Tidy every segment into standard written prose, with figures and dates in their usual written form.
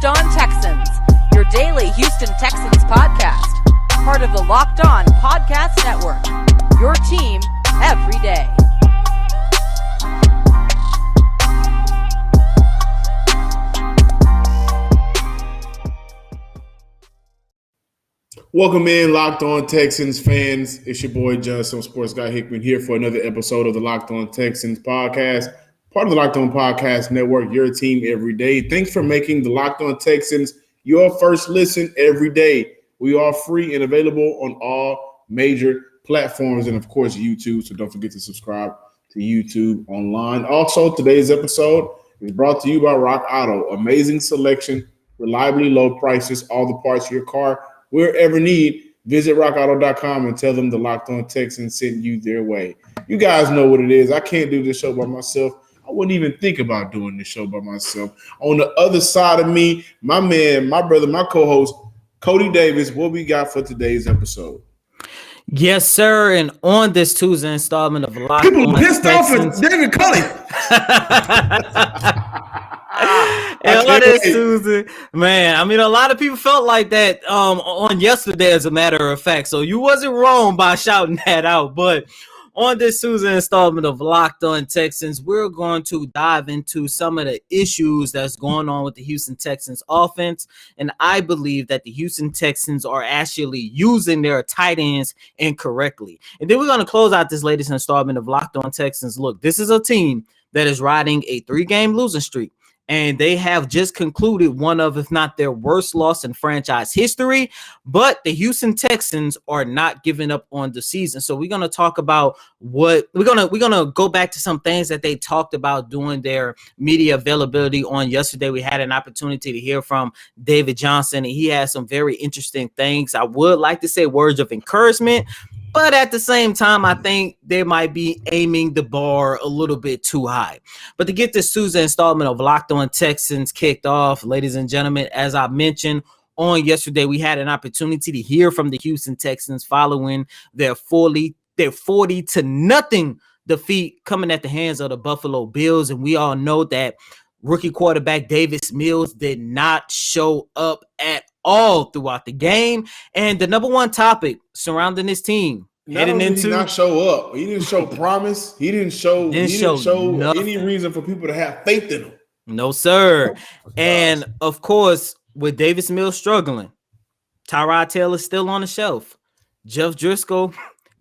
Locked On Texans, your daily Houston Texans podcast. Part of the Locked On Podcast Network, your team every day. Welcome in, Locked On Texans fans. It's your boy, John Sports Guy Hickman, here for another episode of the Locked On Texans podcast, part of the Locked On Podcast Network, your team every day. Thanks for making the Locked On Texans your first listen every day. We are free and available on all major platforms and, of course, YouTube, so don't forget to subscribe to YouTube online. Also, today's episode is brought to you by Rock Auto. Amazing selection, reliably low prices, all the parts of your car will ever need. Visit rockauto.com and tell them the Locked On Texans sent you their way. You guys know what it is. I can't do this show by myself. I wouldn't even think about doing this show by myself. On the other side of me, my man, my brother, my co-host, Cody Davis. What we got for today's episode? Yes, sir. And on this Tuesday installment of Locked On People pissed Texans, off at David Culley. And on this Tuesday, man, I mean, a lot of people felt like that on yesterday, as a matter of fact. So you wasn't wrong by shouting that out. But on this Tuesday installment of Locked On Texans, we're going to dive into some of the issues that's going on with the Houston Texans offense. And I believe that the Houston Texans are actually using their tight ends incorrectly. And then we're going to close out this latest installment of Locked On Texans. Look, this is a team that is riding a 3-game losing streak. And they have just concluded one of, if not their worst loss in franchise history. But the Houston Texans are not giving up on the season. So we're going to talk about what we're going to go back to some things that they talked about during their media availability on yesterday. We had an opportunity to hear from David Johnson, and he had some very interesting things. I would like to say words of encouragement, but at the same time, I think they might be aiming the bar a little bit too high. But to get this Tuesday installment of Locked On Texans kicked off, ladies and gentlemen, as I mentioned on yesterday, we had an opportunity to hear from the Houston Texans following their 40-0 defeat coming at the hands of the Buffalo Bills. And we all know that rookie quarterback Davis Mills did not show up at all throughout the game. And the number one topic surrounding this team Not only did he not show up, he didn't show promise. He didn't show any reason for people to have faith in him. No, sir. And of course, with Davis Mills struggling, Tyrod Taylor still on the shelf. Jeff Driscoll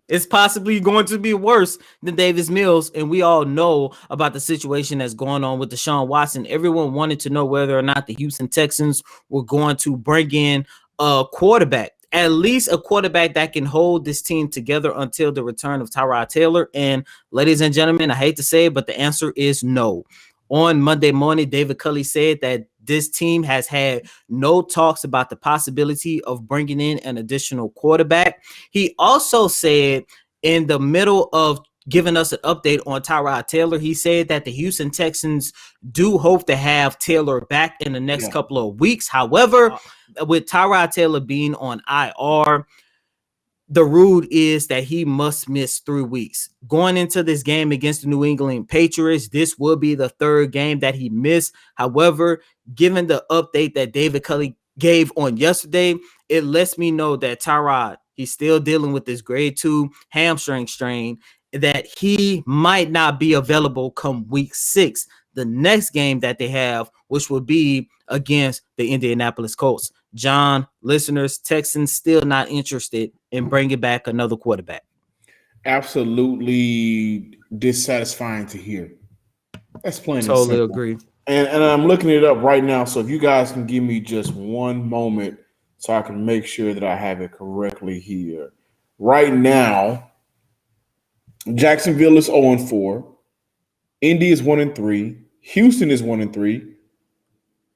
is possibly going to be worse than Davis Mills. And we all know about the situation that's going on with Deshaun Watson. Everyone wanted to know whether or not the Houston Texans were going to bring in a quarterback, at least a quarterback that can hold this team together until the return of Tyrod Taylor. And ladies and gentlemen, I hate to say it, but the answer is no. On Monday morning, David Culley said that this team has had no talks about the possibility of bringing in an additional quarterback. He also said, in the middle of giving us an update on Tyrod Taylor, he said that the Houston Texans do hope to have Taylor back in the next couple of weeks. However, with Tyrod Taylor being on IR, the rule is that he must miss 3 weeks. Going into this game against the New England Patriots, this will be the third game that he missed. However, given the update that David Culley gave on yesterday, it lets me know that Tyrod, he's still dealing with this grade 2 hamstring strain, that he might not be available come week 6, the next game that they have, which will be against the Indianapolis Colts. John, listeners, Texans still not interested in bringing back another quarterback. Absolutely dissatisfying to hear. That's plain. Totally agree. And I'm looking it up right now. So if you guys can give me just one moment so I can make sure that I have it correctly here. Right now, Jacksonville is 0-4. Indy is 1-3. Houston is 1-3.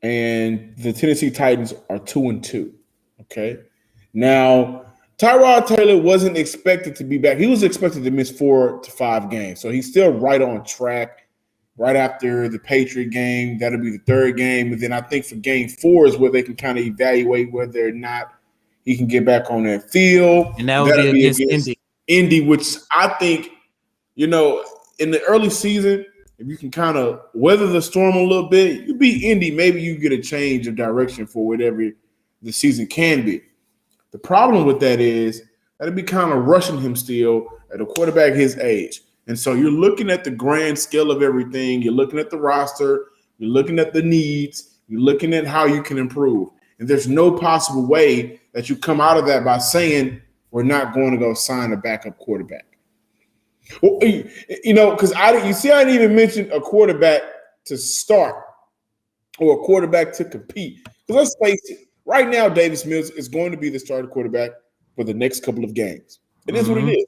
And the Tennessee Titans are 2-2. Okay. Now, Tyrod Taylor wasn't expected to be back. He was expected to miss 4 to 5 games. So he's still right on track. Right after the Patriot game, that'll be the third game. And then I think for game 4 is where they can kind of evaluate whether or not he can get back on that field. And that would be against Indy. Indy, which I think, in the early season, if you can kind of weather the storm a little bit, you beat Indy, maybe you get a change of direction for whatever the season can be. The problem with that is that it'd be kind of rushing him still at a quarterback his age. And so you're looking at the grand scale of everything. You're looking at the roster. You're looking at the needs. You're looking at how you can improve. And there's no possible way that you come out of that by saying we're not going to go sign a backup quarterback. Well, because I didn't even mention a quarterback to start or a quarterback to compete. Because let's face it, right now Davis Mills is going to be the starting quarterback for the next couple of games. It is what it is.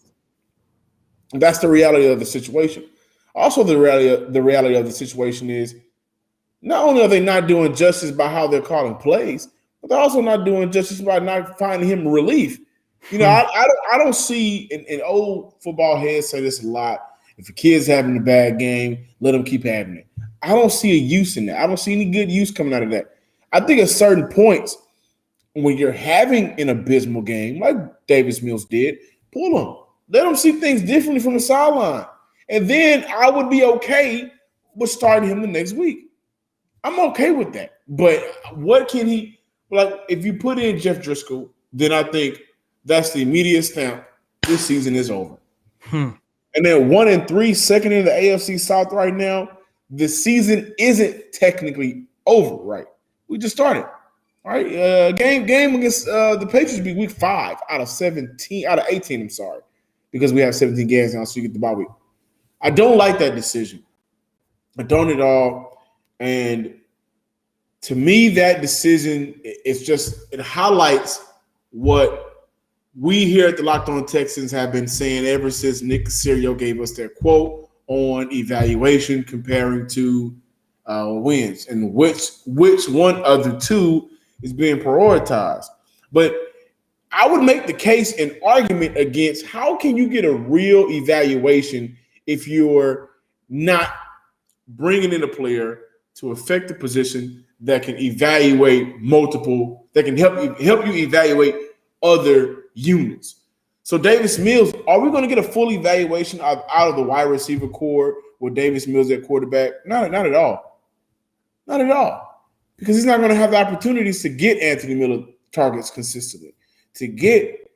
And that's the reality of the situation. Also, the reality of the situation is not only are they not doing justice by how they're calling plays, but they're also not doing justice by not finding him relief. I don't see in old football heads say this a lot. If a kid's having a bad game, let him keep having it. I don't see a use in that. I don't see any good use coming out of that. I think at certain points, when you're having an abysmal game, like Davis Mills did, pull him. Let them see things differently from the sideline. And then I would be okay with starting him the next week. I'm okay with that. But what can he – like if you put in Jeff Driscoll, then I think that's the immediate stamp. This season is over. And then 1-3, second in the AFC South right now, the season isn't technically over, right? We just started. All right, game against the Patriots will be week 5 out of 18, I'm sorry. Because we have 17 games now, so you get the bye week. I don't like that decision. I don't at all. And to me, that decision, it highlights what we here at the Locked On Texans have been saying ever since Nick Caserio gave us their quote on evaluation comparing to wins and which one of the two is being prioritized. But I would make the case and argument against how can you get a real evaluation if you're not bringing in a player to affect the position that can evaluate that can help you evaluate other units. So Davis Mills, are we going to get a full evaluation out of the wide receiver core with Davis Mills at quarterback? Not at all. Not at all. Because he's not going to have the opportunities to get Anthony Miller targets consistently, to get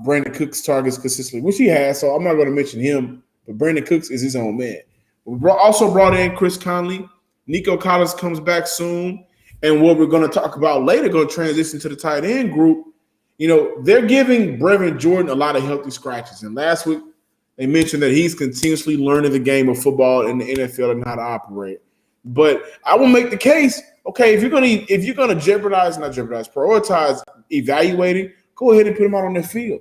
Brandon Cooks targets consistently, which he has, so I'm not going to mention him, but Brandon Cooks is his own man. We also brought in Chris Conley. Nico Collins comes back soon. And what we're going to talk about later, going to transition to the tight end group, they're giving Brevin Jordan a lot of healthy scratches. And last week, they mentioned that he's continuously learning the game of football in the NFL and how to operate. But I will make the case, okay, if you're going to prioritize evaluating, go ahead and put him out on the field.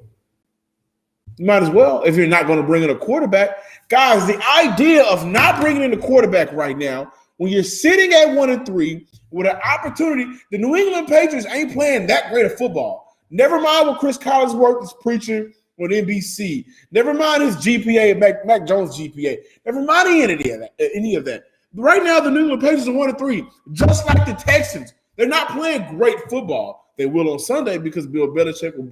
You might as well if you're not going to bring in a quarterback. Guys, the idea of not bringing in a quarterback right now, when you're sitting at 1-3 with an opportunity, the New England Patriots ain't playing that great of football. Never mind what Chris Collinsworth is preaching on NBC. Never mind his GPA, Mac Jones' GPA. Never mind any of that. But right now, the New England Patriots are 1-3, just like the Texans. They're not playing great football. They will on Sunday because Bill Belichick will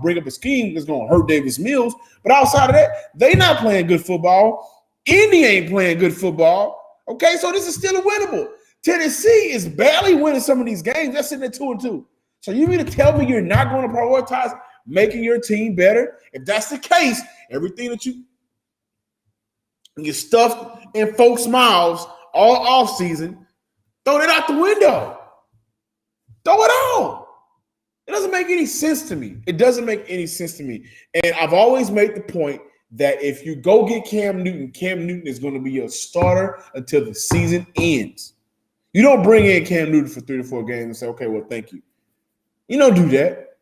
bring up a scheme that's going to hurt Davis Mills. But outside of that, they're not playing good football. Indy ain't playing good football. Okay, so this is still winnable. Tennessee is barely winning some of these games. They're sitting at 2-2. So you mean to tell me you're not going to prioritize making your team better? If that's the case, everything that you stuffed in folks' mouths all offseason, throw it out the window. Throw it out. It doesn't make any sense to me. It doesn't make any sense to me. And I've always made the point that if you go get Cam Newton is going to be your starter until the season ends. You don't bring in Cam Newton for 3 to 4 games and say, okay, well, thank you. You don't do that.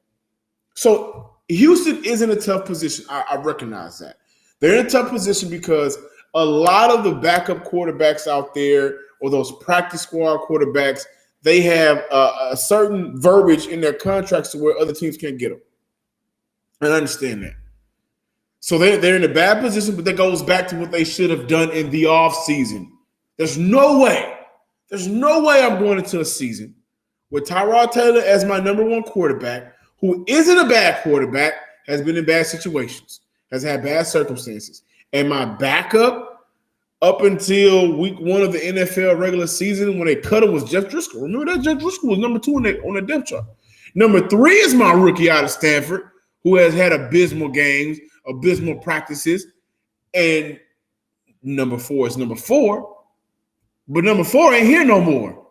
So Houston is in a tough position. I recognize that. They're in a tough position because a lot of the backup quarterbacks out there or those practice squad quarterbacks, they have a certain verbiage in their contracts to where other teams can't get them. And I understand that. So they're in a bad position, but that goes back to what they should have done in the offseason. There's no way I'm going into a season with Tyrod Taylor as my number one quarterback, who isn't a bad quarterback, has been in bad situations, has had bad circumstances. And my backup up until week 1 of the NFL regular season when they cut him was Jeff Driscoll. Remember that? Jeff Driscoll was number 2 on the depth chart. Number 3 is my rookie out of Stanford, who has had abysmal games, abysmal practices. And number 4 is number 4. But number 4 ain't here no more.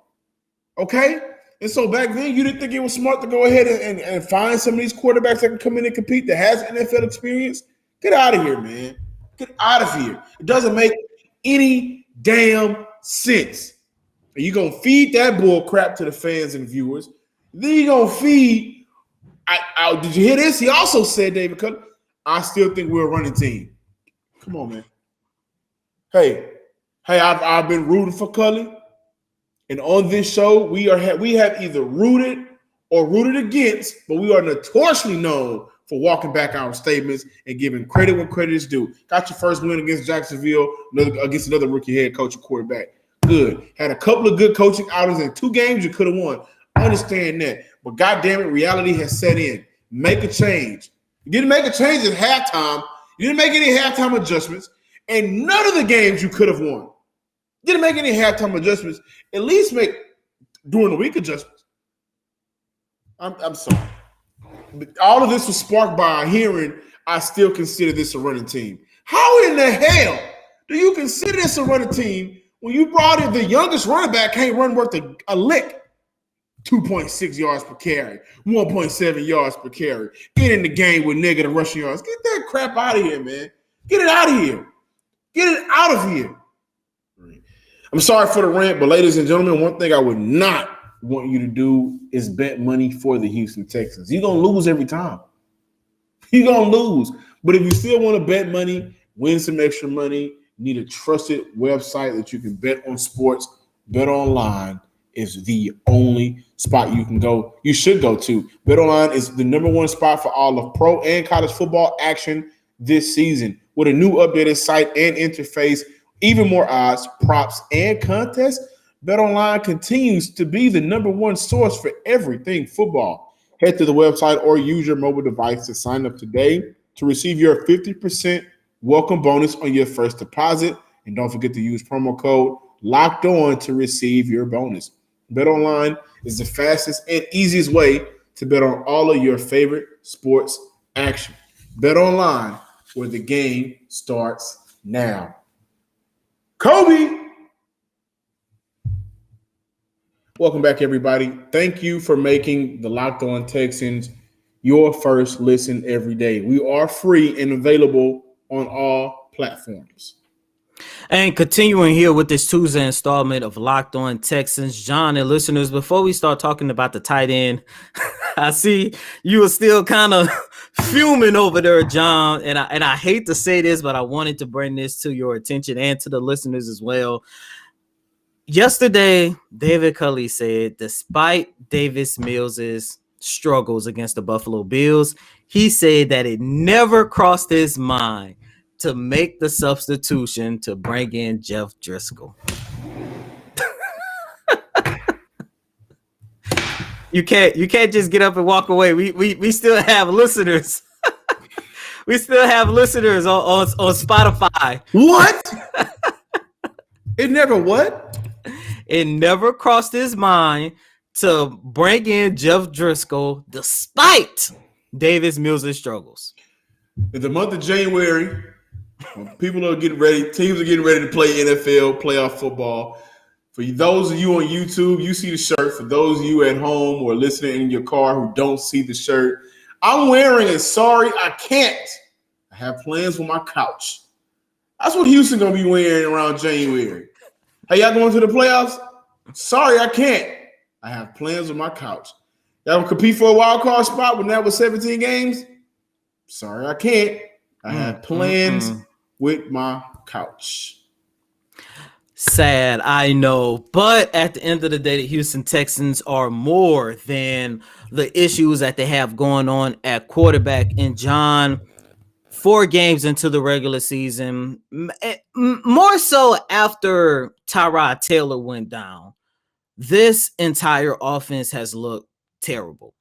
Okay? And so back then, you didn't think it was smart to go ahead and find some of these quarterbacks that can come in and compete that has NFL experience? Get out of here, man. Get out of here. It doesn't make any damn sense. And you're going to feed that bull crap to the fans and viewers. Then you're going to feed did you hear this? He also said, David Cutler, I still think we're a running team. Come on, man. Hey, I've been rooting for Cully. And on this show, we have either rooted or rooted against, but we are notoriously known for walking back our statements and giving credit when credit is due. Got your first win against Jacksonville, against another rookie head coach and quarterback. Good. Had a couple of good coaching outings in 2 games you could have won. I understand that. But goddamn it, reality has set in. Make a change. You didn't make a change at halftime. You didn't make any halftime adjustments. And none of the games you could have won. Didn't make any halftime adjustments. At least make during the week adjustments. I'm sorry. All of this was sparked by hearing I still consider this a running team. How in the hell do you consider this a running team when you brought in the youngest running back can't run worth a lick? 2.6 yards per carry, 1.7 yards per carry. Get in the game with negative rushing yards. Get that crap out of here, man. Get it out of here. Get it out of here. I'm sorry for the rant, but ladies and gentlemen, one thing I would not want you to do is bet money for the Houston Texans. You're going to lose every time. You're going to lose. But if you still want to bet money, win some extra money, need a trusted website that you can bet on sports, Bet Online is the only spot you should go to. Bet Online is the number 1 spot for all of pro and college football action this season. With a new updated site and interface, even more odds, props, and contests, BetOnline continues to be the number 1 source for everything football. Head to the website or use your mobile device to sign up today to receive your 50% welcome bonus on your first deposit. And don't forget to use promo code LOCKEDON to receive your bonus. BetOnline is the fastest and easiest way to bet on all of your favorite sports action. BetOnline, where the game starts now. Kobe! Welcome back, everybody. Thank you for making the Locked On Texans your first listen every day. We are free and available on all platforms. And continuing here with this Tuesday installment of Locked On Texans, John and listeners, before we start talking about the tight end, I see you are still kind of fuming over there, John. And I hate to say this, but I wanted to bring this to your attention and to the listeners as well. Yesterday, David Culley said, despite Davis Mills's struggles against the Buffalo Bills, he said that it never crossed his mind to make the substitution to bring in Jeff Driscoll. You can't just get up and walk away. We still have listeners. We still have listeners on Spotify. What? It never what? It never crossed his mind to bring in Jeff Driscoll despite Davis Mills' struggles. In the month of January, people are getting ready. Teams are getting ready to play NFL playoff football. For those of you on YouTube, you see the shirt. For those of you at home or listening in your car who don't see the shirt, I'm wearing a sorry I can't. I have plans for my couch. That's what Houston going to be wearing around January. Hey, y'all going to the playoffs? Sorry, I can't. I have plans with my couch. Y'all going to compete for a wild card spot when that was 17 games? Sorry, I can't. I have plans with my couch. Sad, I know. But at the end of the day, the Houston Texans are more than the issues that they have going on at quarterback. And John, 4 games into the regular season, more so after Tyrod Taylor went down, this entire offense has looked terrible.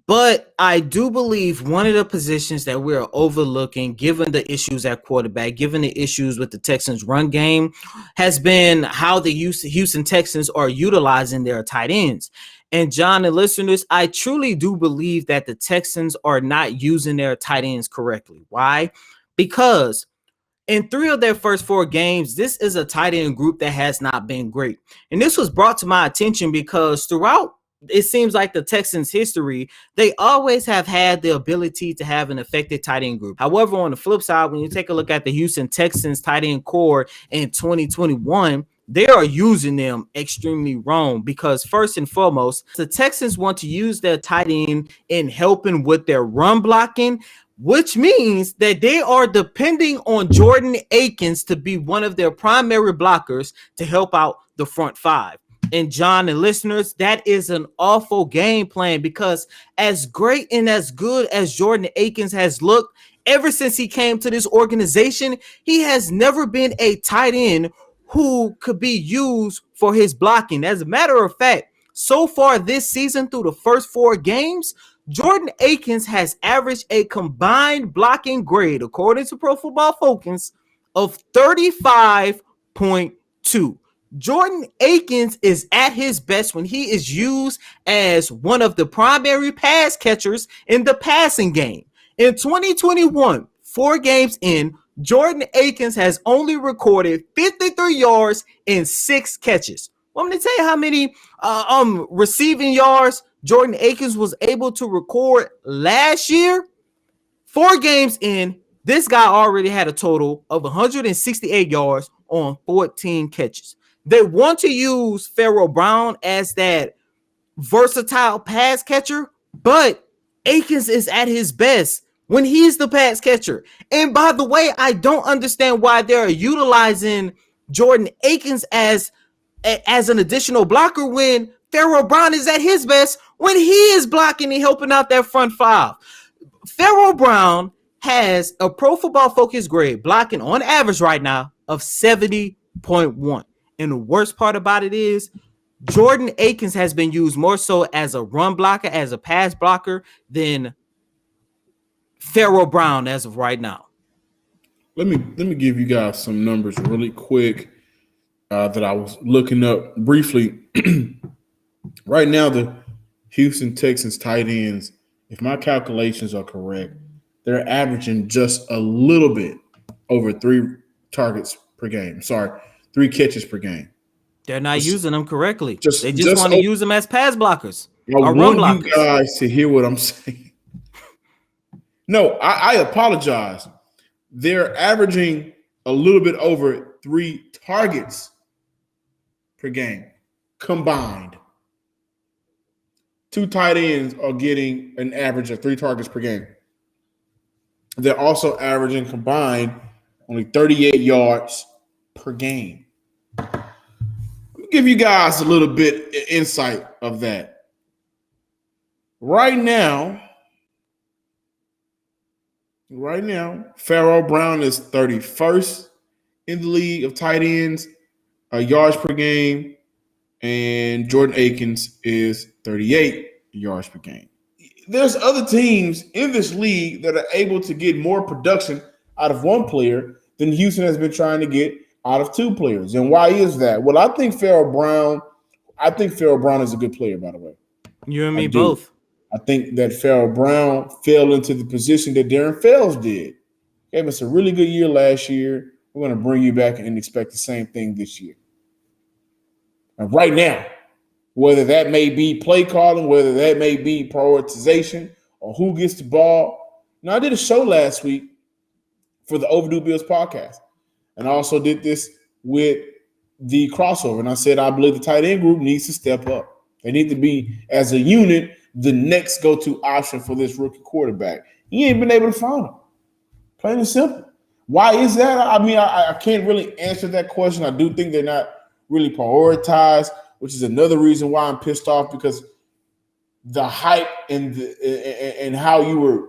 But I do believe one of the positions that we're overlooking, given the issues at quarterback, given the issues with the Texans' run game, has been how the Houston Texans are utilizing their tight ends. And John and listeners, I truly do believe that the Texans are not using their tight ends correctly. Why? Because in 3 of their first 4 games, this is a tight end group that has not been great. And this was brought to my attention because throughout it seems like the Texans' history, they always have had the ability to have an effective tight end group. However, on the flip side, when you take a look at the Houston Texans tight end core in 2021, they are using them extremely wrong because first and foremost, the Texans want to use their tight end in helping with their run blocking, which means that they are depending on Jordan Akins to be one of their primary blockers to help out the front 5. And John and listeners, that is an awful game plan because as great and as good as Jordan Akins has looked ever since he came to this organization, he has never been a tight end who could be used for his blocking. As a matter of fact, so far this season through the first 4 games, Jordan Akins has averaged a combined blocking grade, according to Pro Football Focus, of 35.2. Jordan Akins is at his best when he is used as one of the primary pass catchers in the passing game. In 2021, 4 games in, Jordan Akins has only recorded 53 yards and 6 catches. Want me to tell you how many receiving yards Jordan Akins was able to record last year? 4 games in, this guy already had a total of 168 yards on 14 catches. They want to use Pharaoh Brown as that versatile pass catcher, but Akins is at his best when he's the pass catcher. And by the way, I don't understand why they're utilizing Jordan Akins as an additional blocker when Pharaoh Brown is at his best when he is blocking and helping out that front 5. Pharaoh Brown has a Pro Football Focus grade blocking on average right now of 70.1. And the worst part about it is Jordan Akins has been used more so as a run blocker, as a pass blocker than Pharaoh Brown as of right now. Let me give you guys some numbers really quick that I was looking up briefly. Right now, the Houston Texans tight ends, if my calculations are correct, they're averaging just a little bit over 3 targets per game. 3 catches per game. They're not using them correctly. They just want to use them as pass blockers or run blockers. I want you guys to hear what I'm saying. No, I apologize. They're averaging a little bit over 3 targets per game combined. 2 tight ends are getting an average of 3 targets per game. They're also averaging combined only 38 yards per game. I'll give you guys a little bit of insight of that. Right now, Pharaoh Brown is 31st in the league of tight ends, yards per game, and Jordan Akins is 38 yards per game. There's other teams in this league that are able to get more production out of one player than Houston has been trying to get out of 2 players. And why is that? Well, I think Pharaoh Brown is a good player, by the way. You and me both. I think that Pharaoh Brown fell into the position that Darren Fells did. Gave us a really good year last year. We're going to bring you back and expect the same thing this year. And right now, whether that may be play calling, whether that may be prioritization, or who gets the ball. Now, I did a show last week for the Overdue Bills podcast, and I also did this with the crossover. And I said I believe the tight end group needs to step up. They need to be, as a unit, the next go-to option for this rookie quarterback. He ain't been able to find him. Plain and simple. Why is that? I mean, I can't really answer that question. I do think they're not really prioritized, which is another reason why I'm pissed off, because the hype and how you were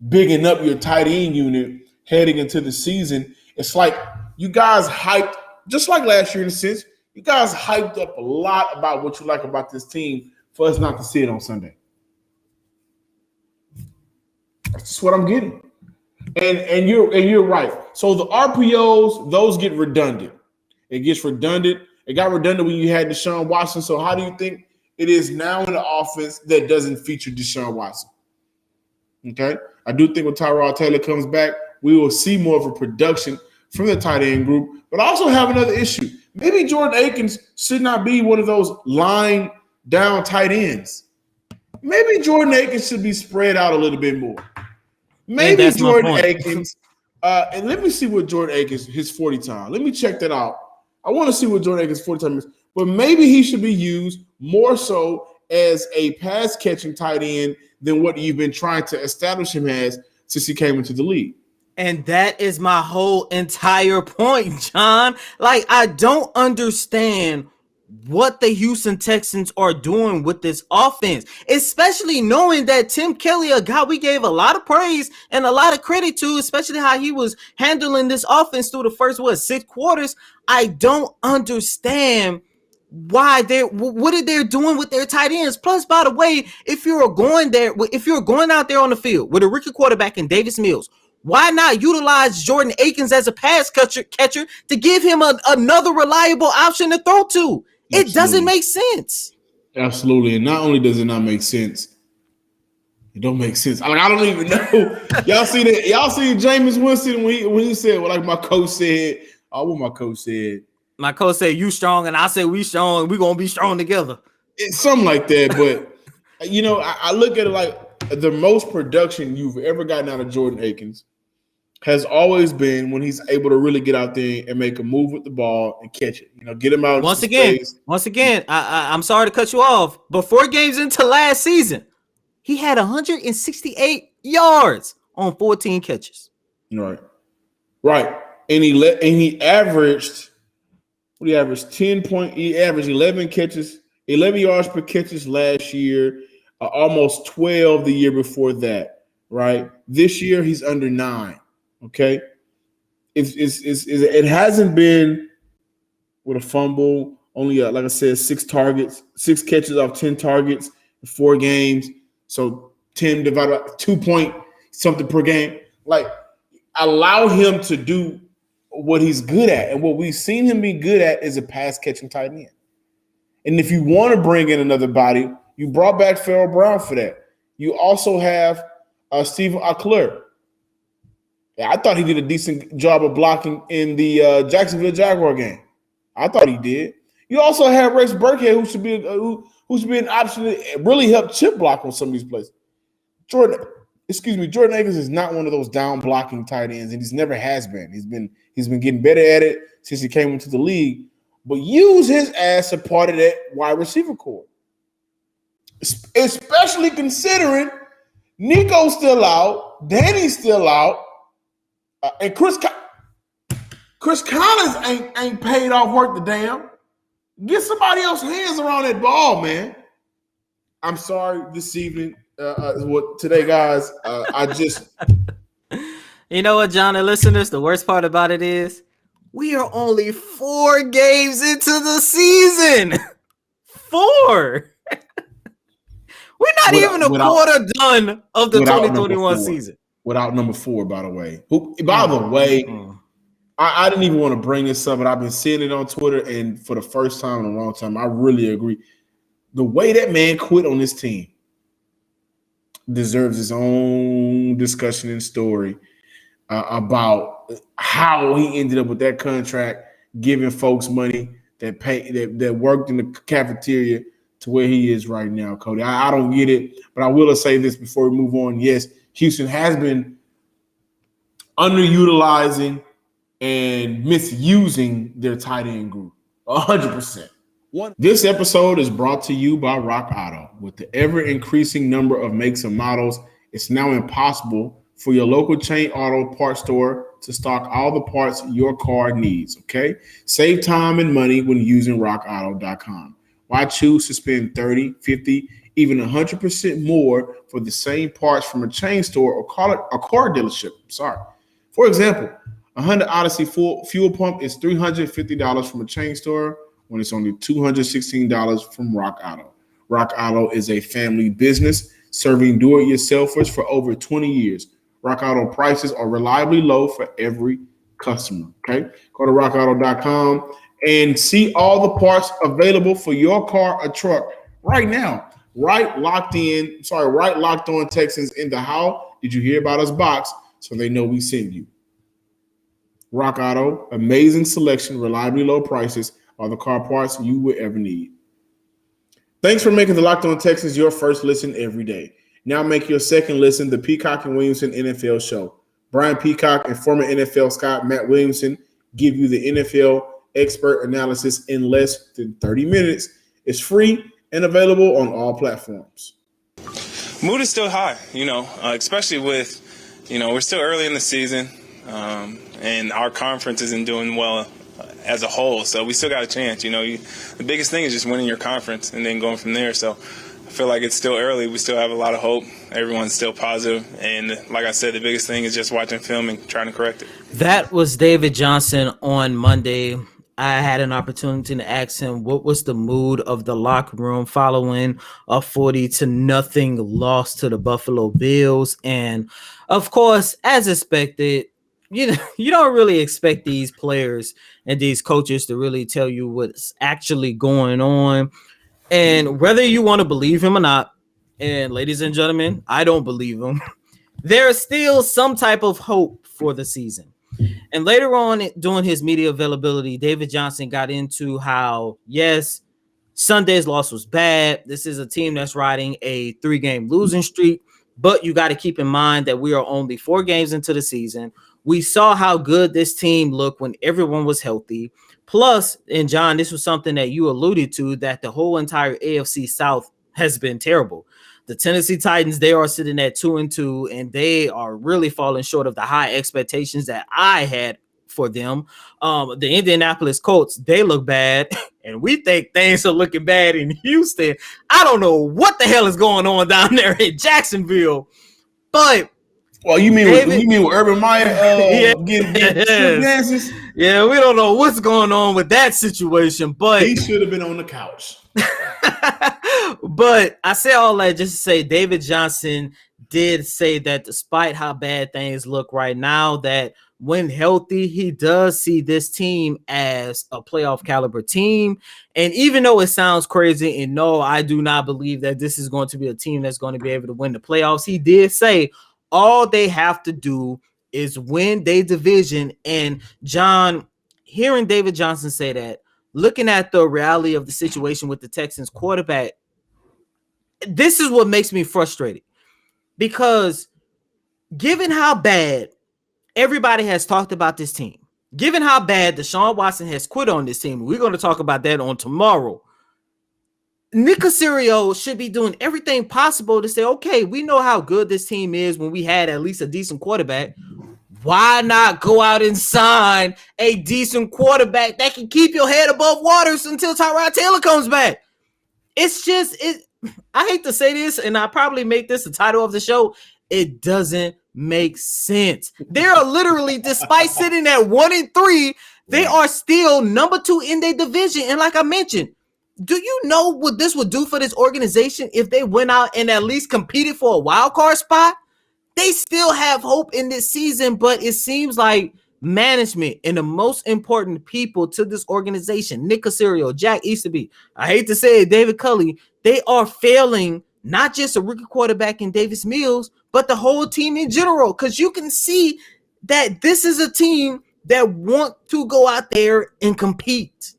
bigging up your tight end unit heading into the season, it's like you guys hyped, just like last year in a sense, you guys hyped up a lot about what you like about this team for us not to see it on Sunday. That's just what I'm getting. And you're right. So the RPOs, those get redundant. It gets redundant. It got redundant when you had Deshaun Watson. So how do you think it is now in the offense that doesn't feature Deshaun Watson? Okay. I do think when Tyrod Taylor comes back, we will see more of a production from the tight end group. But I also have another issue. Maybe Jordan Akins should not be one of those line down tight ends. Maybe Jordan Akins should be spread out a little bit more. Maybe Jordan Akins. And let me see what Jordan Akins, his 40 time. Let me check that out. I want to see what Jordan Akins' 40 time is. But maybe he should be used more so as a pass catching tight end than what you've been trying to establish him as since he came into the league. And that is my whole entire point, John. Like, I don't understand what the Houston Texans are doing with this offense, especially knowing that Tim Kelly, a guy we gave a lot of praise and a lot of credit to, especially how he was handling this offense through the first, 6 quarters. I don't understand why what are they doing with their tight ends. Plus, by the way, if you're going out there on the field with a rookie quarterback in Davis Mills, why not utilize Jordan Akins as a pass catcher to give him another reliable option to throw to? Absolutely. It doesn't make sense. Absolutely. And not only does it not make sense, it don't make sense. I don't even know. Y'all see that? Y'all see Jameis Winston when he said, well, like my coach said, what my coach said. My coach said, you strong, and I said, we strong. We're going to be strong together. It's something like that. But, I look at it like the most production you've ever gotten out of Jordan Akins has always been when he's able to really get out there and make a move with the ball and catch it. Get him out. Once again, I'm sorry to cut you off, but 4 games into last season, he had 168 yards on 14 catches. Right. And he averaged 11 catches, 11 yards per catches last year, almost 12 the year before that. Right. This year he's under 9. Okay, it hasn't been with a fumble. Only like I said, 6 catches off 10 targets in 4 games. So 10 divided by 2 point something per game. Like, allow him to do what he's good at, and what we've seen him be good at is a pass catching tight end. And if you want to bring in another body, you brought back Farrell Brown for that. You also have Stephen Auclair. I thought he did a decent job of blocking in the Jacksonville Jaguar game. I thought he did. You also have Rex Burkhead, who should be an option to really help chip block on some of these plays. Jordan Akins is not one of those down blocking tight ends, and he's never has been. He's been getting better at it since he came into the league. But use his ass a part of that wide receiver core, especially considering Nico's still out, Danny's still out. And Chris Collins ain't paid off worth the damn. Get somebody else's hands around that ball, man. I'm sorry this evening. Today, guys, I just. You know what, John and listeners? The worst part about it is we are only 4 games into the season. 4. We're not even a quarter done of the 2021 season. Without number 4, by the way. By the way, I didn't even want to bring this up, but I've been seeing it on Twitter, and for the first time in a long time, I really agree. The way that man quit on this team deserves his own discussion and story about how he ended up with that contract, giving folks money that worked in the cafeteria to where he is right now, Cody. I don't get it, but I will say this before we move on. Yes, Houston has been underutilizing and misusing their tight end group 100%. This episode is brought to you by Rock Auto. With the ever-increasing number of makes and models, it's now impossible for your local chain auto parts store to stock all the parts your car needs, okay? Save time and money when using rockauto.com. Why choose to spend 30, 50, even 100% more for the same parts from a chain store or car dealership? For example, a Honda Odyssey fuel pump is $350 from a chain store when it's only $216 from Rock Auto. Rock Auto is a family business, serving do-it-yourselfers for over 20 years. Rock Auto prices are reliably low for every customer. Okay, go to rockauto.com and see all the parts available for your car or truck right now. Right locked on Texans in the How Did You Hear About Us box so they know we send you. Rock Auto, amazing selection, reliably low prices, are the car parts you will ever need. Thanks for making the Locked On Texans your first listen every day. Now make your second listen the Peacock and Williamson NFL Show. Brian Peacock and former NFL scout Matt Williamson give you the NFL expert analysis in less than 30 minutes. It's free and available on all platforms. Mood is still high, especially with, we're still early in the season, and our conference isn't doing well as a whole, so we still got a chance. The biggest thing is just winning your conference and then going from there. So I feel like it's still early. We still have a lot of hope. Everyone's still positive. And like I said, the biggest thing is just watching film and trying to correct it. That was David Johnson on Monday. I had an opportunity to ask him what was the mood of the locker room following a 40-0 loss to the Buffalo Bills. And of course, as expected, you don't really expect these players and these coaches to really tell you what's actually going on. And whether you want to believe him or not, and ladies and gentlemen, I don't believe him, there is still some type of hope for the season. And later on during his media availability, David Johnson got into how, yes, Sunday's loss was bad. This is a team that's riding a 3-game losing streak, but you got to keep in mind that we are only 4 games into the season. We saw how good this team looked when everyone was healthy. Plus, and John, this was something that you alluded to, that the whole entire AFC South has been terrible. The Tennessee Titans, they are sitting at 2-2, and they are really falling short of the high expectations that I had for them. The Indianapolis Colts, they look bad, and we think things are looking bad in Houston. I don't know what the hell is going on down there in Jacksonville, but well, you mean with Urban Meyer getting dances? Yeah, we don't know what's going on with that situation, but he should have been on the couch. But I say all that just to say David Johnson did say that despite how bad things look right now, that when healthy, he does see this team as a playoff caliber team. And even though it sounds crazy, and no, I do not believe that this is going to be a team that's going to be able to win the playoffs, he did say all they have to do is win their division. And John, hearing David Johnson say that, looking at the reality of the situation with the Texans quarterback, this is what makes me frustrated, because given how bad everybody has talked about this team, given how bad Deshaun Watson has quit on this team, we're going to talk about that on tomorrow. Nick Caserio should be doing everything possible to say, okay, we know how good this team is when we had at least a decent quarterback. Why not go out and sign a decent quarterback that can keep your head above water until Tyrod Taylor comes back? It's just, I hate to say this, and I probably make this the title of the show. It doesn't make sense. They are literally, despite sitting at 1-3, they are still number 2 in their division. And like I mentioned, do you know what this would do for this organization if they went out and at least competed for a wild card spot? They still have hope in this season, but it seems like management and the most important people to this organization, Nick Caserio, Jack Easterby, I hate to say it, David Culley, they are failing not just a rookie quarterback in Davis Mills, but the whole team in general, because you can see that this is a team that want to go out there and compete.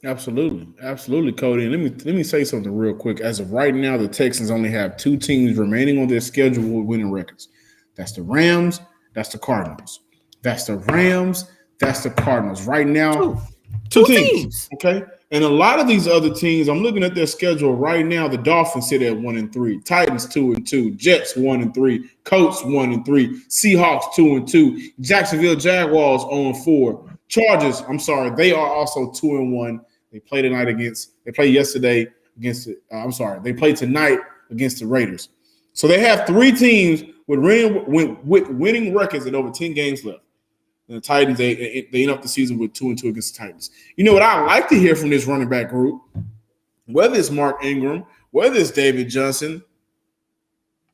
Absolutely, Cody. And let me say something real quick. As of right now, the Texans only have 2 teams remaining on their schedule with winning records. That's the Rams. That's the Cardinals. That's the Rams. That's the Cardinals. Right now, two teams. Okay. And a lot of these other teams, I'm looking at their schedule right now. The Dolphins sit at 1-3, Titans 2-2, Jets 1-3, Colts 1-3, Seahawks 2-2, Jacksonville Jaguars 0-4, Chargers. I'm sorry, they are also 2-1. They play yesterday against they play tonight against the Raiders. So they have 3 teams with winning records and over 10 games left. And the Titans, they end up the season with 2-2 against the Titans. You know what I like to hear from this running back group, whether it's Mark Ingram, whether it's David Johnson,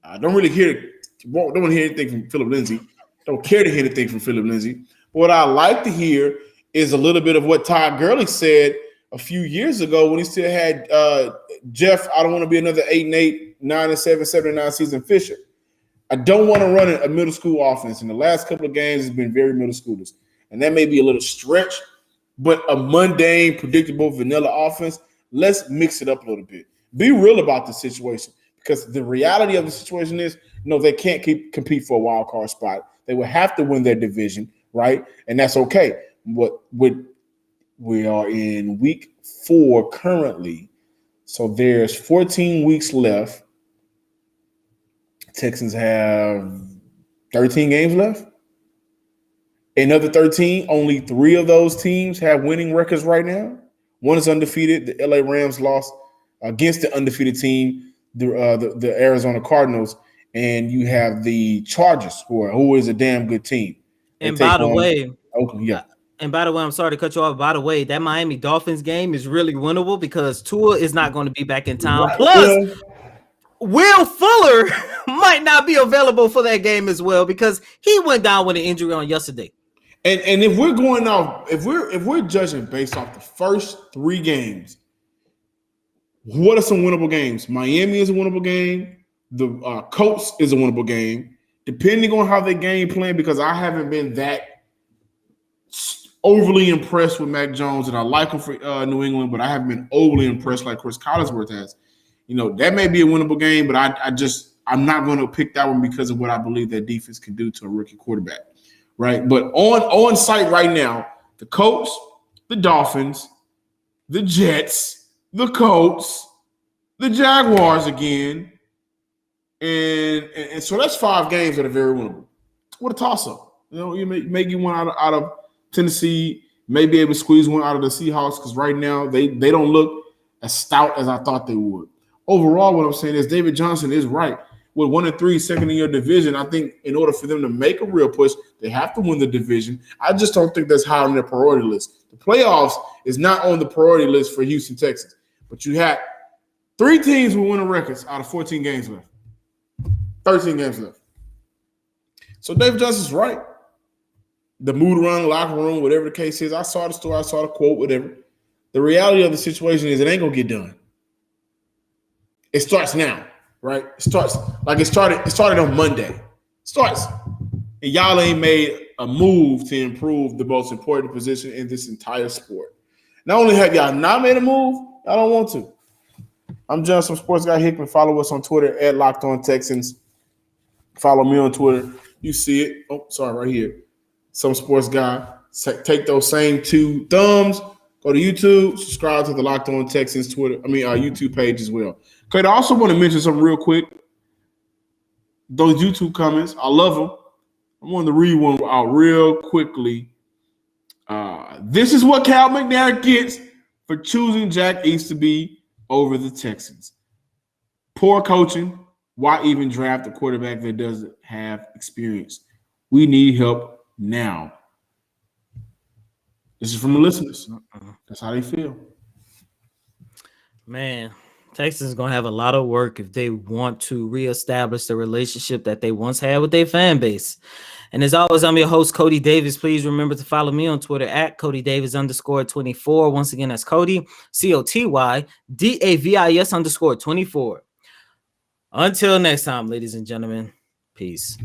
I don't really don't want to hear anything from Philip Lindsay. Don't care to hear anything from Philip Lindsay. But what I like to hear is a little bit of what Todd Gurley said a few years ago when he still had Jeff. I don't want to be another 8-8, 9-7, 7-9 season Fisher. I don't want to run a middle school offense. In the last couple of games, it's been very middle schoolers. And that may be a little stretch, but a mundane, predictable, vanilla offense, let's mix it up a little bit. Be real about the situation, because the reality of the situation is, they can't compete for a wild card spot. They will have to win their division, right? And that's okay. We are in week 4 currently, so there's 14 weeks left. Texans have 13 games left. Another 13, only 3 of those teams have winning records right now. One is undefeated. The LA Rams lost against the undefeated team, the Arizona Cardinals, and you have the Chargers, who is a damn good team. And by the way, Oakland, yeah. And by the way, I'm sorry to cut you off. By the way, that Miami Dolphins game is really winnable because Tua is not going to be back in town. Right. Plus, Will Fuller might not be available for that game as well because he went down with an injury on yesterday. And if we're going off, if we're judging based off the first 3 games, what are some winnable games? Miami is a winnable game. The Colts is a winnable game. Depending on how they game plan, because I haven't been that overly impressed with Mac Jones, and I like him for New England, but I haven't been overly impressed like Chris Collinsworth has. That may be a winnable game, but I'm not going to pick that one because of what I believe that defense can do to a rookie quarterback, right? But on site right now, the Colts, the Dolphins, the Jets, the Colts, the Jaguars again, and so that's 5 games that are very winnable. What a toss-up. You may get one out of Tennessee, may be able to squeeze one out of the Seahawks because right now they don't look as stout as I thought they would. Overall, what I'm saying is David Johnson is right. With 1-3 second in your division, I think in order for them to make a real push, they have to win the division. I just don't think that's high on their priority list. The playoffs is not on the priority list for Houston Texans. But you had 3 teams with winning records out of 14 games left. 13 games left. So David Johnson's right. The mood around the locker room, whatever the case is, I saw the story, I saw the quote, whatever. The reality of the situation is it ain't gonna get done. It starts now, right? It started on Monday. It starts. And y'all ain't made a move to improve the most important position in this entire sport. Not only have y'all not made a move, y'all don't want to. I'm Johnson Sports Guy Hickman. Follow us on Twitter at Locked On Texans. Follow me on Twitter. You see it. Oh, sorry, right here. Some Sports Guy. Take those same 2 thumbs. Go to YouTube. Subscribe to the Locked On Texans YouTube page as well. Okay, I also want to mention something real quick. Those YouTube comments, I love them. I wanted to read one out real quickly. This is what Cal McNair gets for choosing Jack Easterby over the Texans. Poor coaching. Why even draft a quarterback that doesn't have experience? We need help now. This is from the listeners. That's how they feel. Man, Texas is going to have a lot of work if they want to reestablish the relationship that they once had with their fan base. And as always, I'm your host, Cody Davis. Please remember to follow me on Twitter at CodyDavis_24. Once again, that's Cody, COTYDAVIS_24. Until next time, ladies and gentlemen, peace.